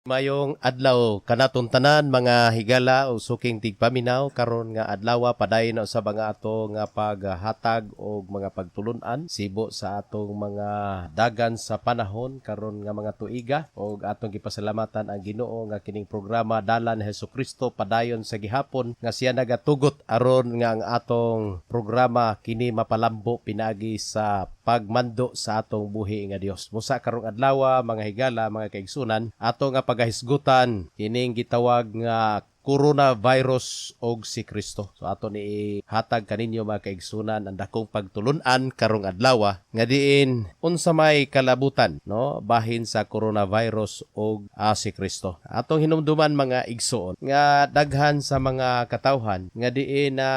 Mayong adlaw kanaton tanan mga higala o suking tigpaminaw karon nga adlaw paday na sa mga ato nga paghatag og mga pagtulun-an sibo sa atong mga dagan sa panahon karon nga mga tuiga og atong gipasalamatan ang Ginoo nga kining programa Dalan Hesukristo padayon sa gihapon nga siya nagatugot aron nga ang atong programa kini mapalambo pinagi sa pagmando sa atong buhi nga Dios. Musa karong adlaw mga higala mga kaigsunan ato nga pagahisgutan ining gitawag nga coronavirus og si Kristo. So ato ni hatag kaninyo mga kaigsunan ang dakong pagtulun-an karong adlaw nga diin unsa may kalabutan no bahin sa coronavirus og si Kristo. Atong hinumduman mga igsoon nga daghan sa mga katawhan nga diin na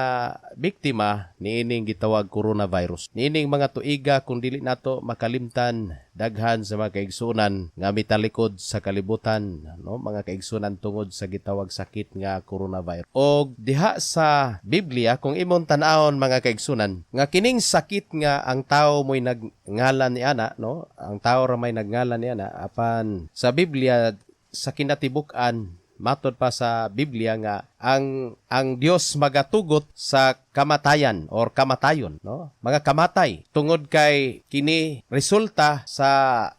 biktima niining gitawag coronavirus. Niining mga tuiga kung dili nato makalimtan daghan sa mga kaigsunan nga mitalikod sa kalibutan no mga kaigsunan tungod sa gitawag sakit nga coronavirus. Og diha sa Biblia kung imong tan-awon mga kaigsunan nga kining sakit nga ang tawo mo'y nagngalan ni ana no ang tawo ra may nagngalan ni ana apan sa Biblia sa kinatibuk-an matod pa sa Biblia nga ang Dios magatugot sa kamatayan or kamatayon no mga kamatay tungod kay kini resulta sa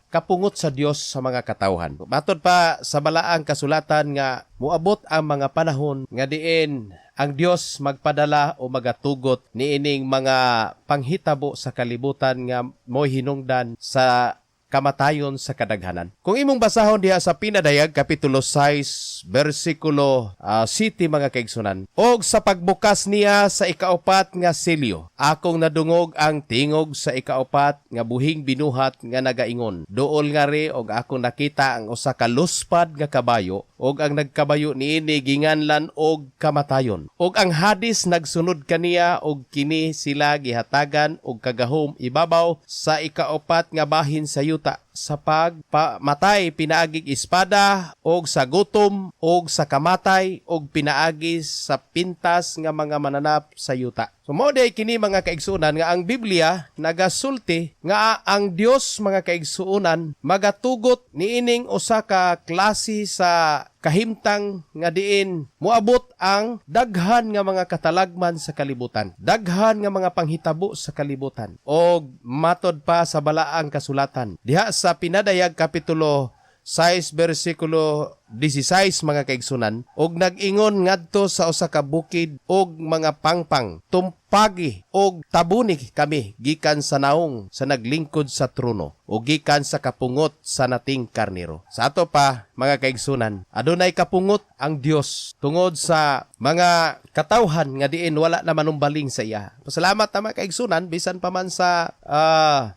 kapungot sa Dios sa mga katawhan. Matod pa sa balaang kasulatan nga muabot ang mga panahon nga diin ang Dios magpadala o magatugot niining mga panghitabo sa kalibutan nga mo'y hinungdan sa kamatayon sa kadaghanan. Kung imong basahon diha sa Pinadayag kapitulo 6 bersikulo 7 mga kaigsunan, og sa pagbukas niya sa ikaupat nga selyo, akong nadungog ang tingog sa ikaupat nga buhing binuhat nga nagaingon. Duol nga ri og akong nakita ang usa ka luspad nga kabayo og ang nagkabayo niini ginganlan og kamatayon. Og ang Hadis nagsunod kaniya og kini sila gihatagan og kagahom ibabaw sa ikaupat nga bahin sa yuta sa pagmatay pinaagig espada og sa gutom og sa kamatay og pinaagi sa pintas nga mga mananap sa yuta. So mao day kini mga kaigsunan nga ang Biblia nagasulti nga ang Dios mga kaigsuonan magatugot niining usa ka klase sa kahimtang nga diin muabot ang daghan nga mga katalagman sa kalibutan, daghan nga mga panghitabo sa kalibutan. Og matod pa sa balaang kasulatan diha sa Pinadayag kapitulo 6 bersikulo 16 mga kaigsunan, og nag-ingon ngadto sa usa ka bukid og mga pangpang tumpagi og tabuni kami gikan sa naong sa naglingkod sa trono o gikan sa kapungot sa nating karnero. Sa ato pa mga kaigsunan, adunay kapungot ang Dios tungod sa mga katawhan nga diin wala na manumbaling sa iya. Pasalamat na mga kaigsunan bisan pa man sa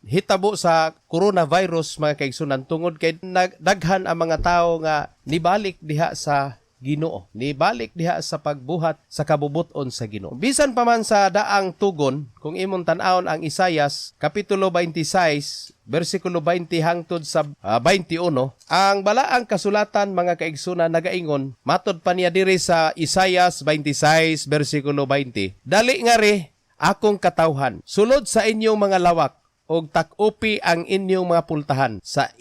hitabo sa coronavirus mga kaigsunan tungod kay daghan ang mga tawo nga nibalik diha sa Ginoo, nibalik diha sa pagbuhat sa kabubuton sa Ginoo. Bisan pa man sa daang tugon, kung imong tan-awon ang Isayas kapitulo 26 bersikulo 20 hangtod sa 21, ang balaang kasulatan mga kaigsunan nagaingon, matod pa niya diri sa Isayas 26 bersikulo 20, dali nga ri akong katawhan sulod sa inyong mga lawak og takupi ang inyong mga pultahan sa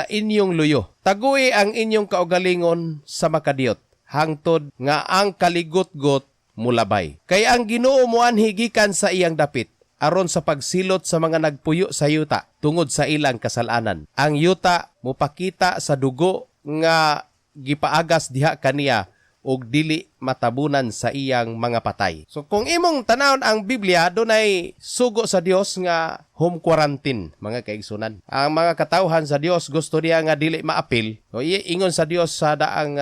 inyong luyo. Tagui ang inyong kaugalingon sa makadiyot, hangtod nga ang kaligot-got mulabay. Kay ang Ginoo moanhi gikan sa iyang dapit, aron sa pagsilot sa mga nagpuyo sa yuta, tungod sa ilang kasalanan. Ang yuta mupakita sa dugo nga gipaagas diha kaniya, og dili matabunan sa iyang mga patay. So kung imong tanawon ang Biblia, dunay sugo sa Dios nga home quarantine mga kaigsunan. Ang mga katawhan sa Dios gusto niya nga dili maapil. O ingon sa Dios sa daang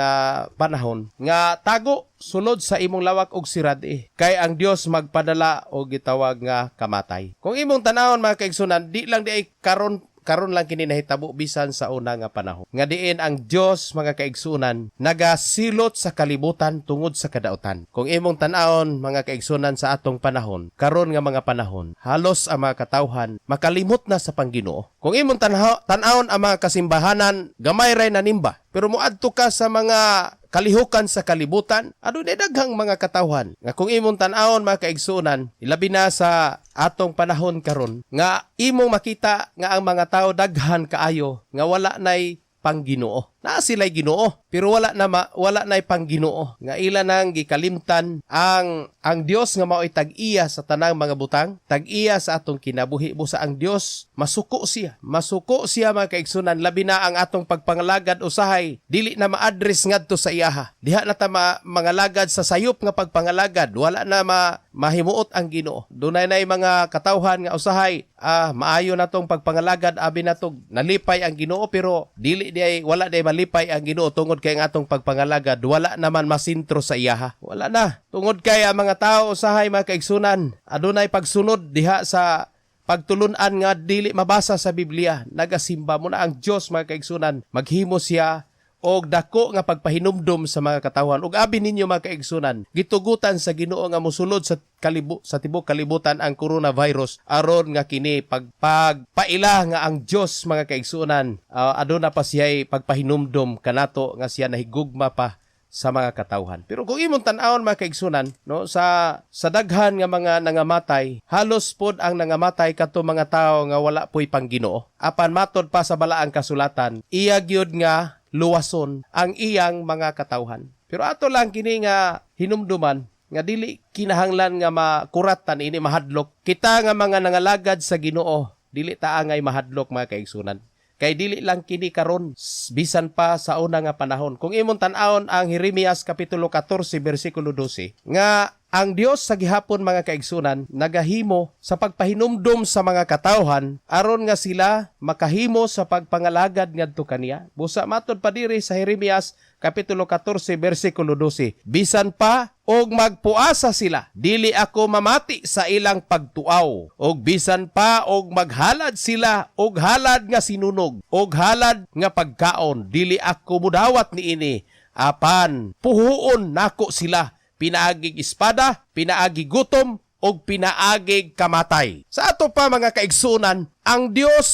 panahon nga tago sulod sa imong lawak og sirad kay ang Dios magpadala og gitawag nga kamatay. Kung imong tanawon mga kaigsunan, di lang di ay karon lang kini nahitabo bisan sa una nga panahon. Nga diin ang Dios mga kaigsunan nagasilot sa kalibutan tungod sa kadautan. Kung imong tan-awon mga kaigsunan sa atong panahon, karon nga mga panahon, halos ang mga katawhan makalimot na sa Pangginoo. Kung imong tan-awon ang mga kasimbahanan, gamay ray nanimba. Pero moadto ka sa mga kalihukan sa kalibutan, adunay daghang mga katawhan. Nga kung imong tan-awon mga kaigsunan, ilabi na sa atong panahon karon, nga imong makita nga ang mga tao daghan kaayo nga wala nay Pangginoo. na sila'y Ginoo pero wala na ipang Ginoo nga ila nang gikalimtan ang Dios nga mao'y tag-iya sa tanang mga butang, tag-iya sa atong kinabuhi. Busa ang Dios masuko siya mga kaigsunan, labi na ang atong pagpangalagad usahay dili na ma-address ngadto sa iyaha. Diha na ta mangalagad sa sayop nga pagpangalagad, wala na mahimuot ang Ginoo. Dunay nay mga katawhan nga usahay maayo na tong pagpangalagad, abi na tong nalipay ang Ginoo, pero wala day malipay ang Ginoo tungod kay ang atong pagpangalagad wala naman masintro sa iyaha. Wala na tungod kay ang mga tao usahay mga kaigsunan adunay pagsunod diha sa pagtulunan nga dili mabasa sa Biblia. Nagasimba mo na ang Dios mga kaigsunan, maghimo siya og dako nga pagpahinumdom sa mga katawhan. Ug abi ninyo mga kaigsunan, gitugutan sa Ginoo nga mosulod sa tibok kalibutan ang coronavirus aron nga kini pagpaila nga ang Dios mga kaigsunan aduna pa siya pagpahinumdom kanato nga siya nahigugma pa sa mga katawhan. Pero kung imong tan-awon mga kaigsunan, no, sa daghan nga mga nangamatay, halos pod ang nangamatay kadto mga tawo nga wala po'y pangginoo. Apan matod pa sa balaang kasulatan, iya gyud nga luwason ang iyang mga katawhan. Pero ato lang kini nga hinumduman nga dili kinahanglan nga makuratan ini mahadlok. Kita nga mga nangalagad sa Ginoo, dili ta angay mahadlok mga kaigsunan. Kay dili lang kini karon, bisan pa sa una nga panahon. Kung imong tan-awon ang Jeremias kapitulo 14 bersikulo 12 nga ang Dios sa gihapon mga kaigsunan nagahimo sa pagpahinumdom sa mga katawhan aron nga sila makahimo sa pagpangalagad ngadto kaniya. Busa matod pa diri sa Jeremias kapitulo 14 bersikulo 12, bisan pa og magpuasa sila, dili ako mamati sa ilang pagtuaw, og bisan pa og maghalad sila og halad nga sinunog, og halad nga pagkaon, dili ako mudawat niini, apan puhuon nako sila, pinaagig espada, pinaagig gutom, og pinaagig kamatay. Sa ato pa mga kaigsunan, ang Dios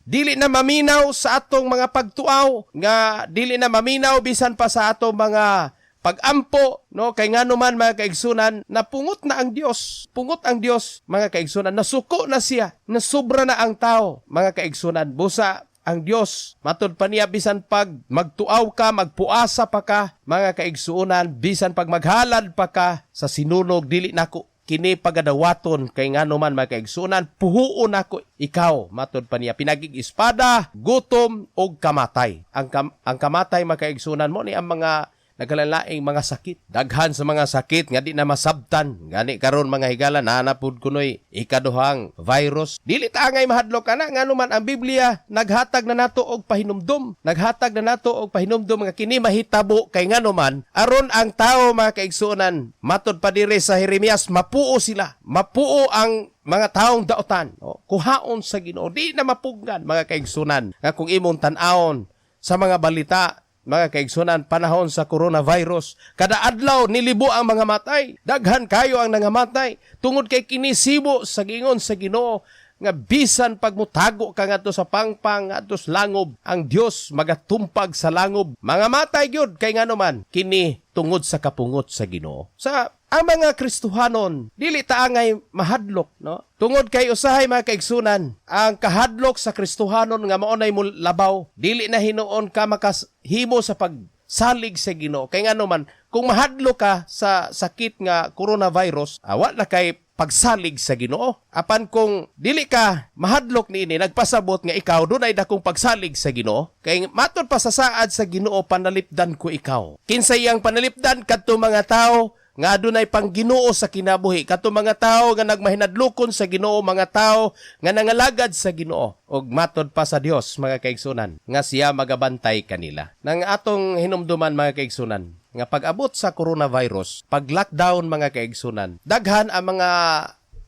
dili na maminaw sa atong mga pagtuaw, nga dili na maminaw bisan pa sa atong mga pag-ampo, no, kay ngano man mga kaigsunan, napungot na ang Dios. Pungot ang Dios mga kaigsunan, nasuko na siya, nasubra na ang tao mga kaigsunan. Busa ang Dios, matod pa niya bisan pag magtuaw ka, magpuasa pa ka mga kaigsunan, bisan pag maghalad pa ka sa sinunog, dili nako kini pagadawaton kay ngano man mga kaigsunan, puhuon ako ikaw, matod pa niya, pinagig espada, gutom og kamatay. Ang kamatay mga kaigsunan mo ni ang mga nagkalalaing mga sakit. Daghan sa mga sakit nga di na masabtan. Gani karon mga higala, nanapod kunoy ikaduhang virus. Dili ta angay mahadlok kana ngano man ang Biblia naghatag na nato og pahinumdom. Naghatag na nato og pahinumdom nga kini mahitabo kay ngano man aron ang tawo mga kaigsunan, matod pa diri sa Jeremias, mapuo sila. Mapuo ang mga taong daotan. Kuhaon sa Ginoo. Di na mapugnan mga kaigsunan. Nga kung imong tan-awon sa mga balita mga kaigsunan, panahon sa coronavirus, kada adlaw nilibo ang mga matay, daghan kayo ang nangamatay tungod kay kinisibo sa gingon sa Ginoo nga bisan pagmutago ka ngadto sa pangpang ngadto sa langob, ang Dios magatumpag sa langob. Mga matay gyud kay ngano man kini tungod sa kapungot sa Ginoo. Sa ang mga Kristohanon dili ta angay mahadlok, no? Tungod kay usahay mga kaigsunan, ang kahadlok sa Kristohanon nga mao nay labaw, dili na hinuon ka makahimo sa pagsalig sa Ginoo. Kay ngano man kung mahadlok ka sa sakit nga coronavirus, wa na kay pagsalig sa Ginoo. Apan kung dili ka mahadlok niini, nagpasabot nga ikaw dunay dakong pagsalig sa Ginoo, kay matod pa sa saad sa Ginoo, panalipdan ko ikaw. Kinsay ang panalipdan kadto mga tawo nga adunay pang Ginoo sa kinabuhi, kadto mga tawo nga nagmahinadlokon sa Ginoo, mga tawo nga nangalagad sa Ginoo, og matod pa sa Dios mga kaigsunan nga siya magabantay kanila. Nang atong hinumduman mga kaigsunan nga pag-abot sa coronavirus, pag-lockdown mga kaigsunan, daghan ang mga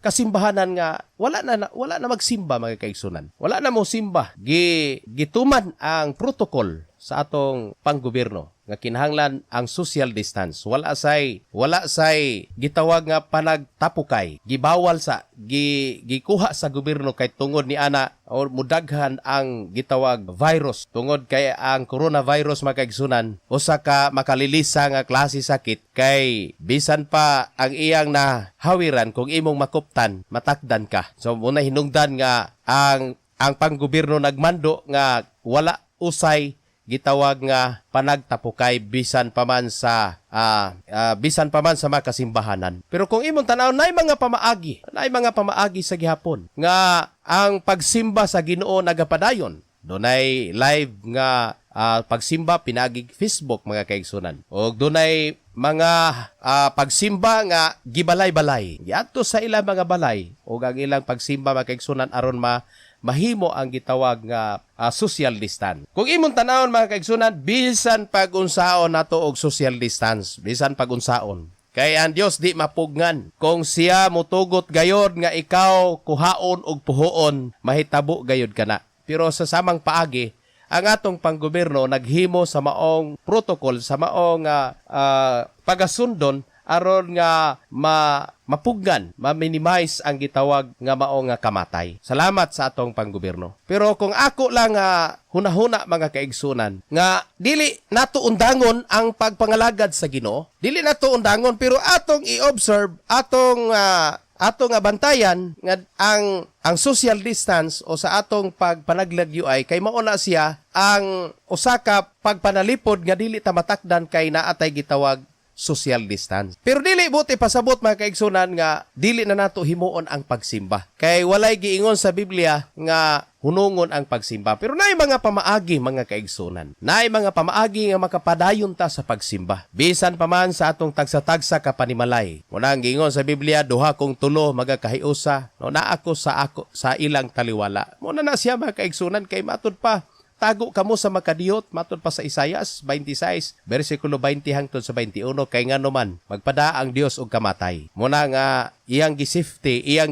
kasimbahanan nga wala na magsimba mga kaigsunan. Wala na mo simba. Gituman ang protocol sa atong panggobyerno nga kinahanglan ang social distance. Wala say gitawag nga panagtapukay. Gibawal sa gikuha sa gobyerno kay tungod ni ana o mudaghan ang gitawag virus. Tungod kay ang coronavirus mga kaigsunan, usa ka makalilisa nga klase sakit kay bisan pa ang iyang nahawiran kung imong makuptan, matakdan ka. So muna hinungdan nga ang panggobyerno nagmando nga wala usay gitawag nga panagtapukay bisan pa man sa mga kasimbahanan. Pero kung imong tanaw nay mga pamaagi sa gihapon nga ang pagsimba sa Ginoo nagapadayon. Dunay live nga pagsimba pinagi Facebook mga kaigsunan. O dunay mga pagsimba nga gibalay-balay. Giadto sa ilang mga balay o ang ilang pagsimba mga kaigsunan aron mahimo ang gitawag nga social distance. Kung imong tanawon mga kaigsunan, bisan pag-unsaon nato og social distance, bisan pag-unsaon. Kay ang Dios di mapugnan. Kung siya mutugot gayod nga ikaw kuhaon og puhuon, mahitabo gayod kana. Pero sa samang paagi, ang atong panggobyerno naghimo sa maong protocol, sa maong pagasundon aron nga mapugnan, ma-minimize ang gitawag nga mao nga kamatay. Salamat sa atong panggobyerno. Pero kung ako lang hunahuna mga kaigsunan nga dili nato undangon ang pagpangalagad sa Ginoo, dili nato undangon pero atong i-observe, atong bantayan nga ang social distance o sa atong pagpanagladyo ay kay mao na siya ang usa ka pagpanalipod nga dili ta matakdan kay naatay gitawag social distance. Pero dili buti pasabot mga kaigsunan nga dili na nato himuon ang pagsimba. Kay walay giingon sa Biblia nga hunungon ang pagsimba. Pero naay mga pamaagi mga kaigsunan. Naay mga pamaagi nga makapadayon ta sa pagsimba. Bisan pa man sa atong tagsa-tagsa ka panimalay. Muna ang giingon sa Biblia, duha kong tulo magakahiusa. No, na ako sa ilang taliwala. Muna na siya mga kaigsunan kay matud pa. Tago kamo sa makadiyot, matod pa sa Isaias 26, versikulo 20 hangtod sa 21, kay ngano man, magpada ang Dios og kamatay. Muna nga, iyang gisifte, iyang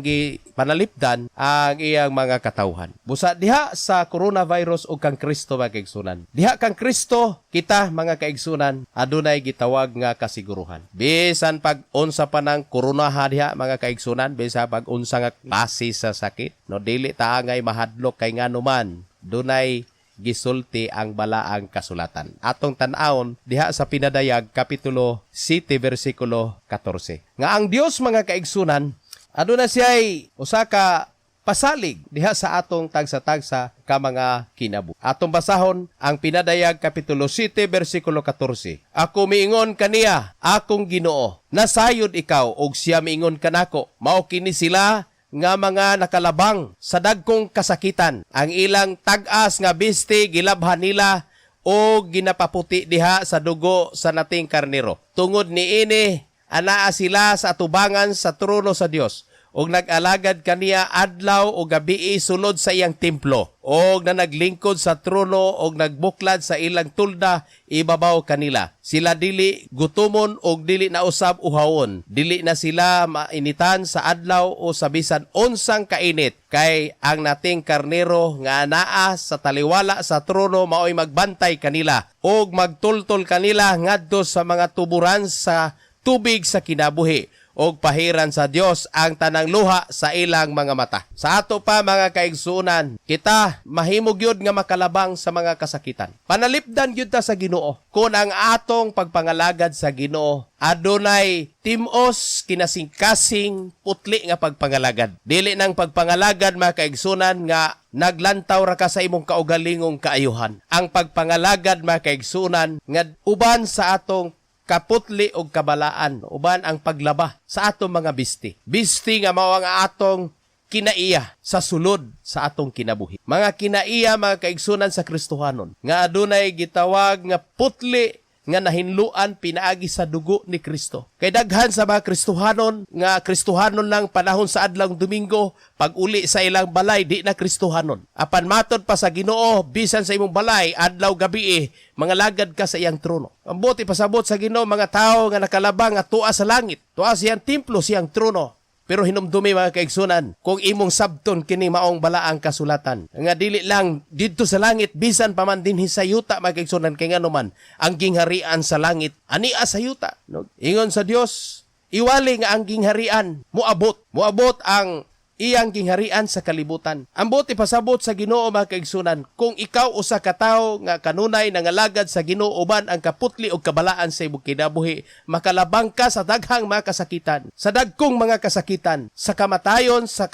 panalipdan ang iyang mga katawhan. Busa diha sa coronavirus o kang Kristo mga kaigsunan. Diha kang Kristo, kita mga kaigsunan, adunay gitawag nga kasiguruhan. Bisan pag-unsa pa ng koronaha diha mga kaigsunan, bisan pag-unsa nga klase sa sakit, no dili ta ngay mahadlok kay ngano man, dunay gisulti ang balaang kasulatan. Atong tan-awon diha sa Pinadayag kapitulo 7 bersikulo 14. Nga ang Dios mga kaigsunan aduna siya'y usa ka pasalig diha sa atong tagsa-tagsa ka mga kinabuhi. Atong basahon ang Pinadayag kapitulo 7 bersikulo 14. Ako miingon kaniya, akong Ginoo, nasayod ikaw og siya miingon kanako, mao kini sila nga mga nakalabang sa dagkong kasakitan. Ang ilang tag-as nga bisti gilabhan nila o ginapaputi diha sa dugo sa nating karnero. Tungod niini, anaa sila sa atubangan sa trono sa Dios. Og nag-alagad kaniya adlaw o gabi sulod sa iyang templo. Og na naglingkod sa trono og nagbuklad sa ilang tulda, ibabaw kanila. Sila dili gutumon og dili na usab uhawon. Dili na sila mainitan sa adlaw o sa bisan unsang kainit. Kay ang nating karnero nga anaa sa taliwala sa trono maoy magbantay kanila. Og magtultol kanila ngadto sa mga tuburan sa tubig sa kinabuhi. Og pahiran sa Dios ang tanang luha sa ilang mga mata. Sa ato pa mga kaigsunan, kita mahimog yun nga makalabang sa mga kasakitan. Panalipdan yun ta sa Ginoo. Kung ang atong pagpangalagad sa Ginoo, adunay timos kinasing-kasing putli nga pagpangalagad. Dili nang pagpangalagad mga kaigsunan nga naglantaw ra ka sa imong kaugalingong kaayuhan. Ang pagpangalagad mga kaigsunan nga uban sa atong kaputli og kabalaan, uban ang paglaba sa atong mga bisti. Bisti nga mao ang atong kinaiya sa sulod sa atong kinabuhi. Mga kinaiya mga kaigsunan sa Kristohanon nga adunay gitawag nga putli nga nahinluan pinaagi sa dugo ni Kristo. Kay daghan sa mga Kristohanon nga Kristohanon lang panahon sa adlawng Domingo, pag uli sa ilang balay di na Kristohanon. Apan matod pa sa Ginoo bisan sa imong balay adlaw gabi mga lagad ka sa iyang trono. Ang buti pasabot sa Ginoo mga tao nga nakalabang at tuwa sa langit. Tuwa siyang templo, siyang trono. Pero hinumdumi mga kaigsunan, kung imong sabton kini maong balaang kasulatan. Nga dili lang didto sa langit, bisan pa man dinhi sa yuta mga kaigsunan, kay ngano man ang gingharian sa langit, ania sa yuta. No? Ingon sa Dios, iwali nga ang gingharian, muabot ang iyang gingharian sa kalibutan. Ang buti pasabot sa Ginoo mga kaigsunan, kung ikaw usa ka tawo nga kanunay nangalagad sa Ginoo uban ang kaputli o kabalaan sa imong kinabuhi, makalabang ka sa daghang mga kasakitan, sa dagkong mga kasakitan, sa kamatayon, sa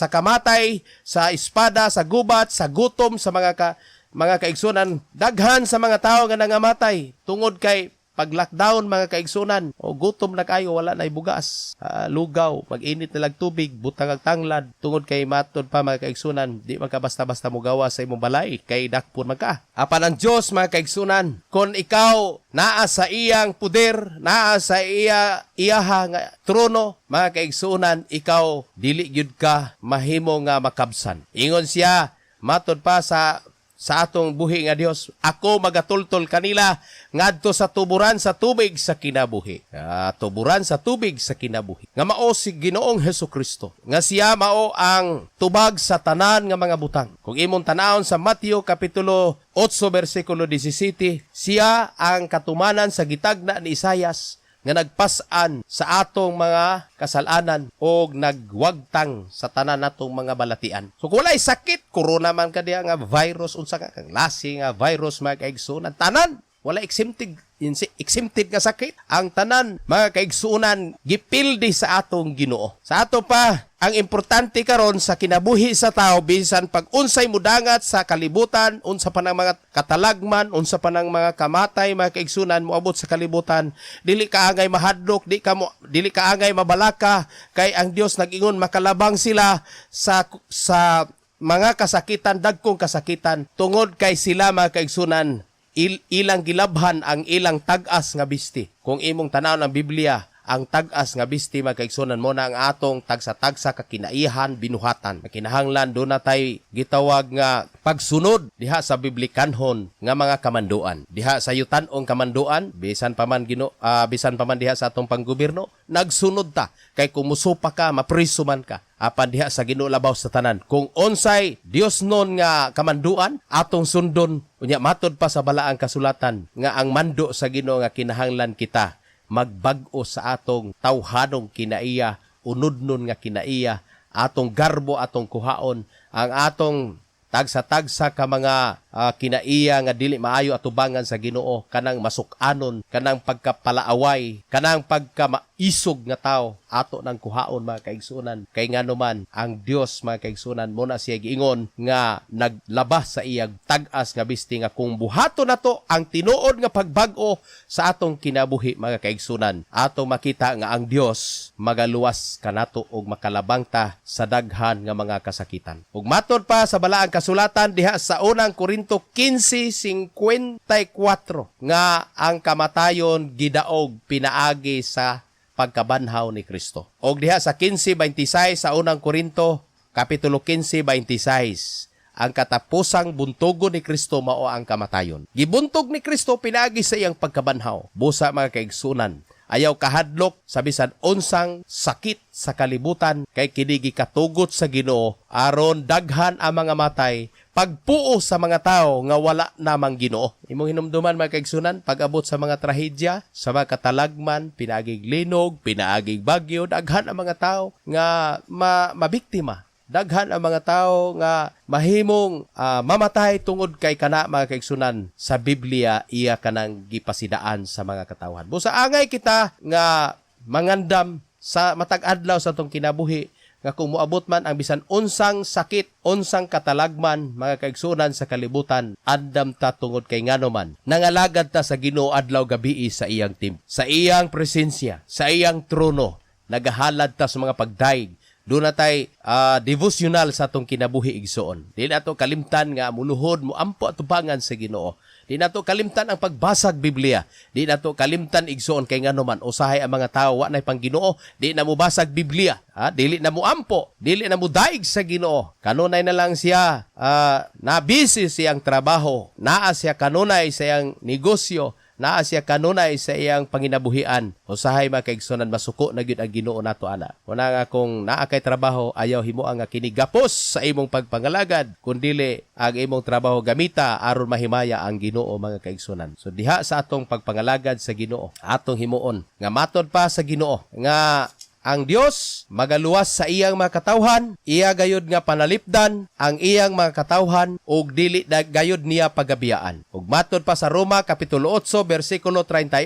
kamatay, sa espada, sa gubat, sa gutom, sa mga mga kaigsunan, daghan sa mga tao nga nangamatay tungod kay pag-lockdown mga kaigsunan o gutom na kayo, wala na bugas, lugaw, mag-init na lang tubig, butang ang tanglad, tungod kay matod pa mga kaigsunan, di man ka basta-basta mugawa sa imong balay, kay dakpon man ka. Apan ang Dios mga kaigsunan, kung ikaw naa sa iyang puder, naa sa iyaha nga trono, mga kaigsunan, ikaw dili gyud ka mahimo nga makabsan. Ingon siya, matod pa sa atong buhi nga Dios, ako magatultol kanila ngadto sa tuburan sa tubig sa kinabuhi. Tuburan sa tubig sa kinabuhi. Nga mao si Ginoong Hesukristo. Nga siya mao ang tubag sa tanan nga mga butang. Kung imong tanawon sa Mateo kapitulo 8 bersikulo 17, siya ang katumanan sa gitagna ni Isayas nga nagpasan sa atong mga kasalanan o nagwagtang sa tanan natong mga balatian. So kung walay sakit, corona man ka diya nga virus, unsa ka kang lasi nga virus mga kaigsunan, tanan wala exempted nga sakit. Ang tanan mga kaigsunan gipildi sa atong Ginoo. Sa ato pa ang importante karon sa kinabuhi sa tao, bisan pag unsay mudangat sa kalibutan, unsa pa nang mga katalagman, unsa pa nang mga kamatay mga kaigsunan moabot sa kalibutan, dili ka angay mahadlok, dili ka angay mabalaka, kay ang Dios nag-ingon makalabang sila sa mga kasakitan, dagkong kasakitan, tungod kay sila mga kaigsunan ilang gilabhan ang ilang tag-as nga bisti. Kung imong tanaw ng Biblia, ang tag-as nga bisti mga kaigsunan mo na ang atong tagsa-tagsa kakinaihan binuhatan. Kinahanglan do na tay gitawag nga pagsunod diha sa biblikanhon nga mga kamanduan. Diha sa yutan-ong kamanduan, bisan pa man diha sa atong panggobyerno, nagsunod ta kay kumusupa ka, mapriso man ka. Apan diha sa Ginoo labaw sa tanan. Kung onsay Dios non nga kamanduan, atong sundon. Unya matod pa sa balaang kasulatan nga ang mando sa Ginoo nga kinahanglan kita magbag-o sa atong tawhanong kinaiya, unudnon nga kinaiya, atong garbo, atong kuhaon, ang atong tagsa-tagsa ka mga kinaiya nga dili maayo atubangan sa Ginoo, kanang masuk-anon, kanang pagkapalaaway, kanang pagkamaisog nga tao, ato nang kuhaon mga kaigsunan. Kay ngano man ang Dios mga kaigsunan mo na siya giingon nga naglabas sa iyang tag-as nga bisti nga kung buhato nato ang tinuod nga pagbag-o sa atong kinabuhi mga kaigsunan, ato makita nga ang Dios magaluwas kanato og makalabang ta sa daghan nga mga kasakitan. Ug matod pa sa balaang kasulatan diha sa unang Korinto 15:54 nga ang kamatayon gidaog pinaagi sa pagkabanhaw ni Kristo. Og diha sa 15:26 sa unang Korinto kapitulo 15:26, ang katapusang buntugon ni Kristo mao ang kamatayon. Gibuntog ni Kristo pinaagi sa iyang pagkabanhaw. Busa mga kaigsunan, ayaw kahadlok sa bisan unsang sakit sa kalibutan, kay kini gikatugot sa Ginoo aron daghan ang mga matay pagpuo sa mga tao nga wala namang Ginoo. Imong hinumduman mga kaigsunan, pag-abot sa mga trahedya, sa mga katalagman, pinaagig linog, pinaagig bagyo, daghan ang mga tao nga mabiktima. Daghan ang mga tao nga mahimong mamatay tungod kay kana mga kaigsunan. Sa Biblia, iya kanang gipasidaan sa mga katawhan. Busa angay kita nga mangandam sa matag adlaw sa tong kinabuhi, nga kung moabot man ang bisan unsang sakit, unsang katalagman, mga kaigsunan sa kalibutan, andam ta tungod kay ngano man. Nangalagad ta sa Ginoo adlaw gabii sa iyang sa iyang presensya, sa iyang trono. Nagahalad ta sa mga pagdaig. Doon na tayo devotional sa atong kinabuhi igsoon. Di na ito kalimtan nga muluhod mo ampo atubangan sa Ginoo. Di na ito kalimtan ang pagbasag Biblia. Di na ito kalimtan igsoon kay ngano man usahay ang mga tao wa nay pang Ginoo, di na mo basag Biblia. Dili na mo ampo, dili na mo daig sa Ginoo. Kanunay na lang siya nabisi siyang trabaho, naa siya kanunay sa iyang negosyo, naa siya kanunay sa iyang panginabuhian. Usahay mga kaigsunan, masuko na gyud ang Ginoo nato ana. Una nga kung naa kay trabaho, ayaw himuang nga kinigapos sa imong pagpangalagad, kundili ang imong trabaho gamita aron mahimaya ang Ginoo mga kaigsunan. So diha sa atong pagpangalagad sa Ginoo, atong himuon nga matod pa sa Ginoo nga ang Dios magaluwas sa iyang mga katawhan, iya gayud nga panalipdan ang iyang mga katawhan ug dili gayud niya pagabiyaan. Ug matod pa sa Roma kapitulo 8 bersikulo 31,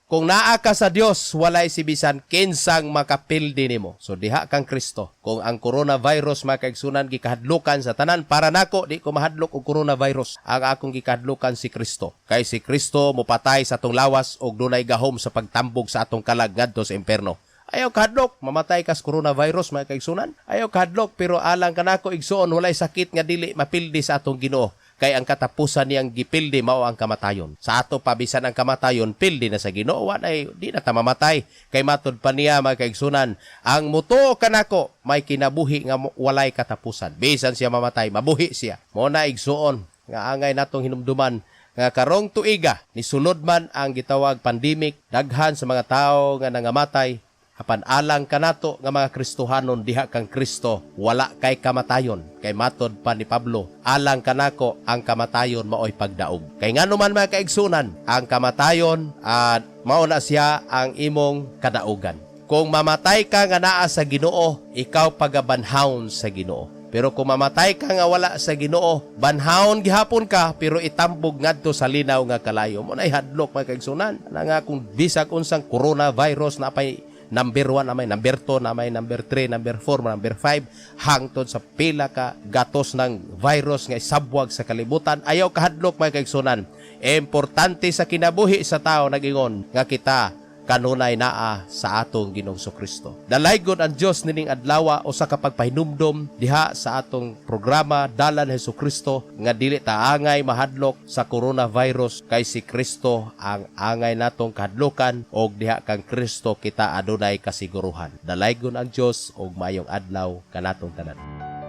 kung naa ka sa Dios walay si bisan kinsang makapildi nimo. So diha kang Kristo. Kung ang coronavirus makaigsunan gikahadlukan sa tanan, para nako di ko mahadlok og coronavirus. Ang akong gikahadlukan si Kristo. Kay si Kristo mopatay sa atong lawas ug dunay gahom sa pagtambog sa atong kalag ngadto sa impierno. Ayaw kahadlok, mamatay ka sa coronavirus, mga kaigsunan. Ayaw kahadlok, pero alang ka nako igsuon, walay sakit nga dili mapildi sa atong Ginoo. Kay ang katapusan niyang gipildi mao ang kamatayon. Sa ato pabisan ang kamatayon, pildi na sa Ginoo, ay di na ta mamatay. Kay matod pa niya, mga kaigsunan, ang muto kanako may kinabuhi nga walay katapusan. Bisan siya mamatay, mabuhi siya. Mo na igsuon nga angay natong hinumduman nga karong tuiga ni sulod man ang gitawag pandemic, daghan sa mga tawo nga nangamatay. Apan alang kanato nga mga Kristohanon diha kang Kristo, wala kay kamatayon. Kay matod pa ni Pablo, alang kanako ang kamatayon maoy pagdaog. Kay ngano man mga kaigsunan, ang kamatayon at mao na siya ang imong kadaugan. Kung mamatay ka nga naa sa Ginoo, ikaw pagabanhaon sa Ginoo. Pero kung mamatay ka nga wala sa Ginoo, banhaon gihapon ka pero itambog ngadto sa linaw nga kalayo. Mo nay hadlok mga kaigsunan. Nga kung bisag unsang coronavirus na pay number 1 na may, number 2 na may, number 3, number 4, number 5, hangtod sa pila ka gatos ng virus nga isabwag sa kalibutan. Ayaw kahadlok mga kaigsunan. Importante sa kinabuhi sa tao nagingon nga kita kanunay naa sa atong Ginoong Kristo. Dalaygon ang Dios nining adlaw o sa kapagpahinumdom diha sa atong programa Dalan Jesucristo nga dili ta angay mahadlok sa coronavirus, kay si Kristo ang angay natong kahadlokan og diha kang Kristo kita adunay kasiguruhan. Dalaygon ang Dios og mayong adlaw kanatong tanan.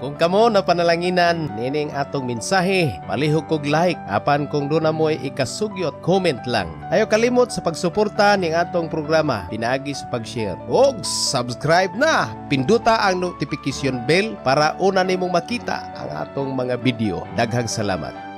Kung kamo na panalanginan nining atong mensahe, palihog kog like, apan kung doon na mo'y ikasugyot, comment lang. Ayaw kalimot sa pagsuporta ning atong programa, pinaagi sa pag-share. Og subscribe na! Pinduta ang notification bell para una nimong makita ang atong mga video. Daghang salamat.